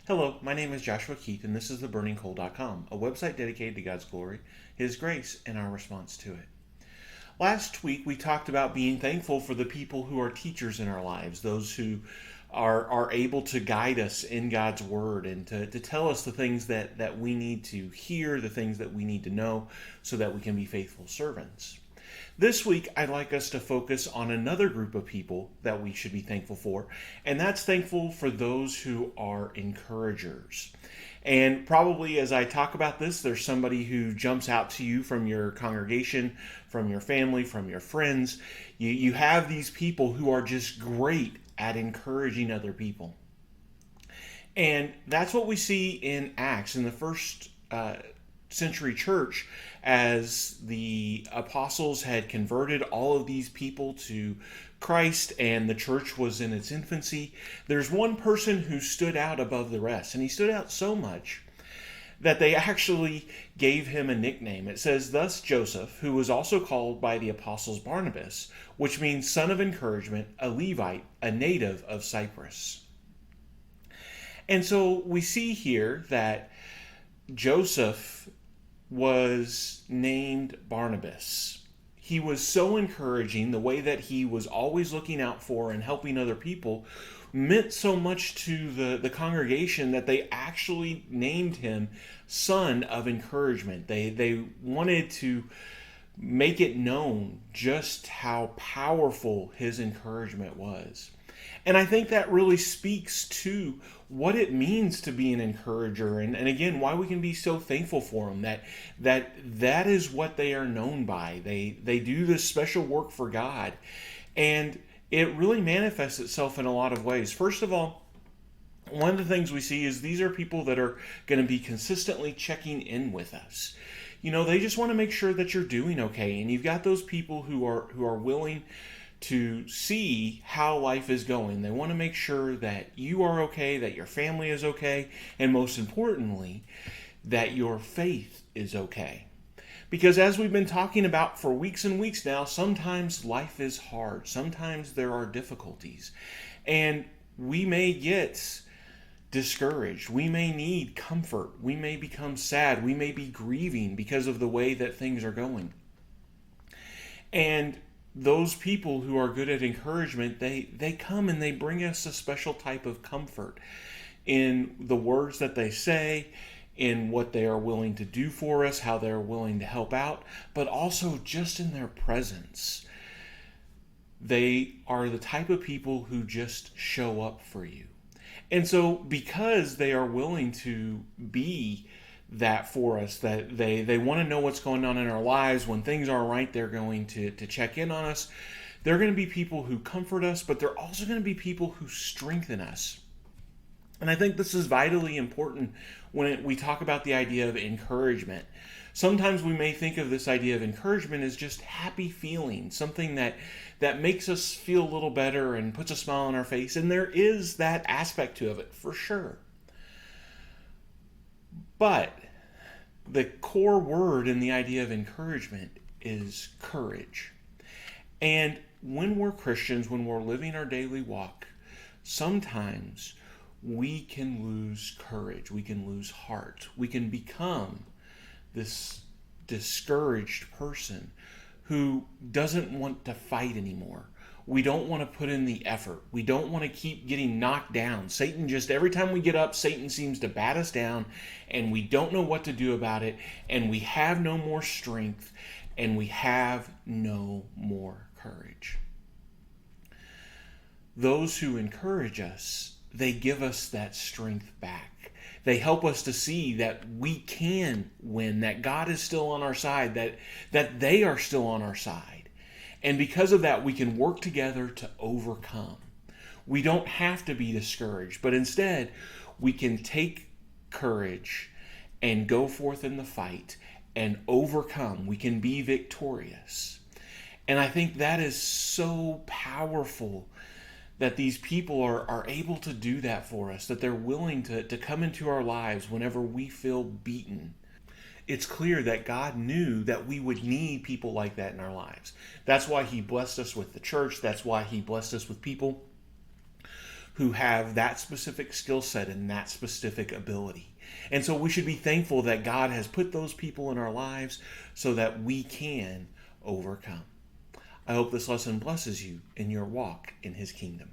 Hello, my name is Joshua Keith, and this is theburningcoal.com, a website dedicated to God's glory, His grace, and our response to it. Last week, we talked about being thankful for the people who are teachers in our lives, those who are able to guide us in God's Word and to tell us the things that we need to hear, the things that we need to know, so that we can be faithful servants. This week, I'd like us to focus on another group of people that we should be thankful for, and that's thankful for those who are encouragers. And probably as I talk about this, there's somebody who jumps out to you from your congregation, from your family, from your friends. You have these people who are just great at encouraging other people. And that's what we see in Acts in the first century church, as the apostles had converted all of these people to Christ and the church was in its infancy. There's one person who stood out above the rest, and he stood out so much that they actually gave him a nickname. It says, "Thus Joseph, who was also called by the apostles Barnabas," which means son of encouragement, a Levite, a native of Cyprus. And so we see here that Joseph was named Barnabas. He was so encouraging. The way that he was always looking out for and helping other people meant so much to the congregation that they actually named him Son of Encouragement. They wanted to make it known just how powerful his encouragement was. And I think that really speaks to what it means to be an encourager, and again, why we can be so thankful for them. That is what they are known by. They do this special work for God, and it really manifests itself in a lot of ways. First of all, one of the things we see is these are people that are going to be consistently checking in with us. They just want to make sure that you're doing okay, and you've got those people who are willing to see how life is going. They want to make sure that you are okay, that your family is okay, and most importantly, that your faith is okay. Because as we've been talking about for weeks and weeks now, sometimes life is hard. Sometimes there are difficulties. And we may get discouraged. We may need comfort. We may become sad. We may be grieving because of the way that things are going. And those people who are good at encouragement, they come and they bring us a special type of comfort in the words that they say, in what they are willing to do for us, how they're willing to help out, but also just in their presence. They are the type of people who just show up for you. And so because they are willing to be that for us, that they want to know what's going on in our lives. When things aren't right, they're going to check in on us. They're going to be people who comfort us, but they're also going to be people who strengthen us. And I think this is vitally important when we talk about the idea of encouragement. Sometimes we may think of this idea of encouragement as just happy feelings, something that makes us feel a little better and puts a smile on our face. And there is that aspect to it, for sure. But the core word in the idea of encouragement is courage. And when we're Christians, when we're living our daily walk, sometimes we can lose courage. We can lose heart. We can become this discouraged person who doesn't want to fight anymore. We don't want to put in the effort. We don't want to keep getting knocked down. Every time we get up, Satan seems to bat us down, and we don't know what to do about it, and we have no more strength, and we have no more courage. Those who encourage us, they give us that strength back. They help us to see that we can win, that God is still on our side, that they are still on our side. And because of that, we can work together to overcome. We don't have to be discouraged, but instead, we can take courage and go forth in the fight and overcome. We can be victorious. And I think that is so powerful that these people are able to do that for us, that they're willing to come into our lives whenever we feel beaten. It's clear that God knew that we would need people like that in our lives. That's why He blessed us with the church. That's why He blessed us with people who have that specific skill set and that specific ability. And so we should be thankful that God has put those people in our lives so that we can overcome. I hope this lesson blesses you in your walk in His kingdom.